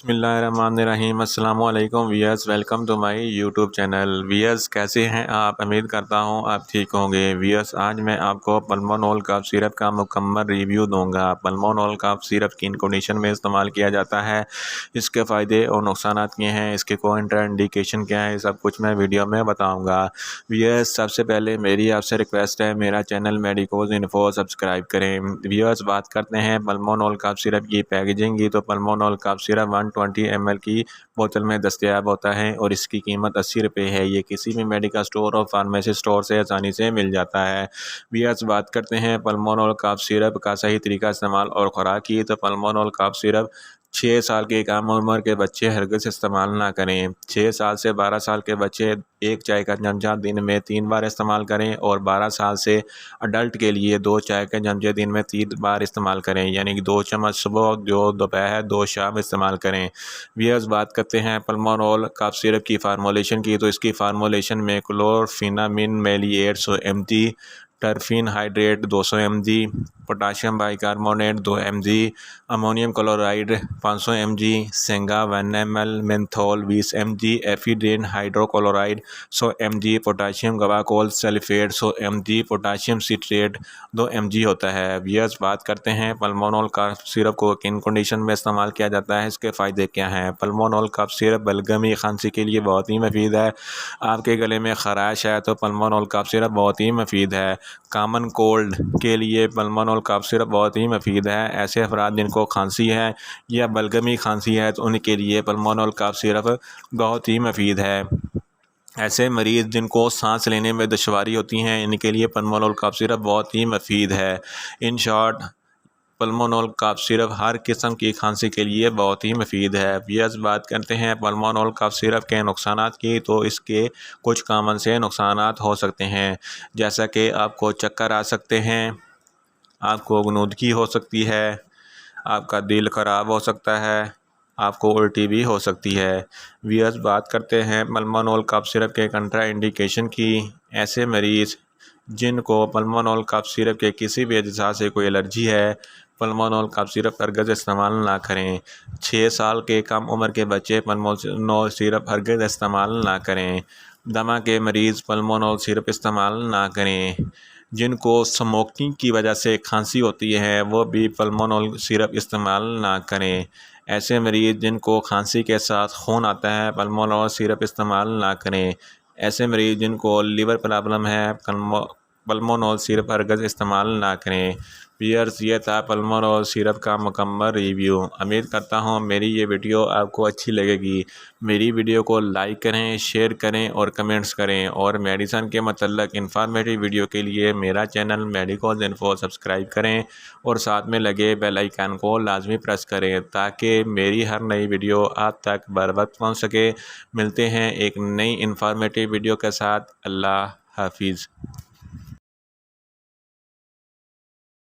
बिस्मिल्लाहिर्रहमानिर्रहीम अस्सलामुअलैकुम viewers, welcome to my YouTube channel. Viewers, कैसे हैं आप? उम्मीद करता हूं आप ठीक होंगे। वियर्स, आज मैं आपको पल्मोनॉल कफ सिरप का मुकम्मल रिव्यू दूंगा। पल्मोनॉल कफ सिरप किन कंडीशन में इस्तेमाल किया जाता है, इसके फ़ायदे और नुकसान क्या हैं, इसके इंडिकेशन क्या है, सब कुछ मैं वीडियो में बताऊँगा। वियर्स, सबसे पहले मेरी आपसे रिक्वेस्ट है, मेरा चैनल मेडिकोज इन्फो सब्सक्राइब करें। वियर्स, बात करते हैं पल्मोनॉल कफ सिरप की पैकेजिंग की। तो पल्मोनॉल कफ सिरप 120 ml की बोतल में दस्तयाब होता है और इसकी कीमत 80 रुपये है। ये किसी भी मेडिकल स्टोर और फार्मेसी स्टोर से आसानी से मिल जाता है। वियर्स, बात करते हैं पल्मोनॉल कफ सिरप का सही तरीका इस्तेमाल और खुराक की। तो पल्मोनॉल कफ सिरप 6 साल के कम उम्र के बच्चे हरगिज़ इस्तेमाल ना करें। 6 साल से 12 साल के बच्चे एक चाय का चमचा दिन में 3 बार इस्तेमाल करें और 12 साल से अडल्ट के लिए 2 चाय के चमचे दिन में 3 बार इस्तेमाल करें, यानी कि 2 चम्मच सुबह, 2 दोपहर, 2 शाम इस्तेमाल करें। वियर्स, बात करते हैं पल्मोनॉल कफ सिरप की फार्मूलेशन की। तो इसकी फार्मूलेशन में chlorpheniramine maleate 100 mg, terpin hydrate 200 mg, potassium bicarbonate 2 mg, ammonium chloride 500 mg, senega 1 ml, menthol 20 mg, ephedrine hydrochloride 100 mg, potassium guaiacol sulphate 100 mg, potassium citrate 2 mg होता है। वियर्स, बात करते हैं पल्मोनॉल कफ सिरप को किन कंडीशन में इस्तेमाल किया जाता है, इसके फ़ायदे क्या हैं। पल्मोनॉल कफ सिरप बलगमी खांसी के लिए बहुत ही मुफीद है। आपके गले में ख़राश है तो पल्मोनॉल कफ सिरप बहुत ही मुफीद है। कॉमन कोल्ड के लिए पल्मोनॉल कफ सिरप बहुत ही मुफीद है। ऐसे अफराद जिनको खांसी है या बलगमी खांसी है तो उनके लिए पल्मोनॉल कफ सिरप बहुत ही मुफीद है। ऐसे मरीज़ जिनको सांस लेने में दुश्वारी होती हैं, इनके लिए पल्मोनॉल कफ सिरप बहुत ही मुफीद है। इन शॉर्ट, पल्मोनॉल कफ सिरप हर किस्म की खांसी के लिए बहुत ही मुफीद है। वियर्स, बात करते हैं पल्मोनॉल कफ सिरप के नुकसानात की। तो इसके कुछ कॉमन से नुकसानात हो सकते हैं, जैसा कि आपको चक्कर आ सकते हैं, आपको गनूदगी हो सकती है, आपका दिल ख़राब हो सकता है, आपको उल्टी भी हो सकती है। वियर्स, बात करते हैं पल्मोनॉल कफ सिरप के कंट्रा इंडिकेशन की। ऐसे मरीज़ जिनको पल्मोनॉल कफ सिरप के किसी भी अज्जा से कोई एलर्जी है, पल्मोनॉल कफ सिरप हरगिज़ इस्तेमाल ना करें। 6 साल के कम उम्र के बच्चे पल्मोनॉल सिरप हरगिज़ इस्तेमाल ना करें। दमा के मरीज़ पल्मोनॉल सिरप इस्तेमाल ना करें। जिनको स्मोकिंग की वजह से खांसी होती है वो भी पल्मोनॉल सिरप इस्तेमाल ना करें। ऐसे मरीज़ जिनको खांसी के साथ खून आता है, पल्मोनॉल सिरप इस्तेमाल ना करें। ऐसे मरीज़ जिनको लीवर प्रॉब्लम है, पल्मोनॉल सिरप हरगिज़ इस्तेमाल ना करें। वियर्स, ये था पल्मोनॉल सिरप का मुकम्मल रिव्यू। उम्मीद करता हूँ मेरी ये वीडियो आपको अच्छी लगेगी। मेरी वीडियो को लाइक करें, शेयर करें और कमेंट्स करें। और मेडिसन के मतलब इंफॉर्मेटिव वीडियो के लिए मेरा चैनल मेडिकोज इन्फो सब्सक्राइब करें और साथ में लगे बेल आइकन को लाजमी प्रेस करें ताकि मेरी हर नई वीडियो आप तक बर वक्त पहुँच सके। मिलते हैं एक नई इंफॉर्मेटिव वीडियो के साथ। अल्लाह हाफिज़।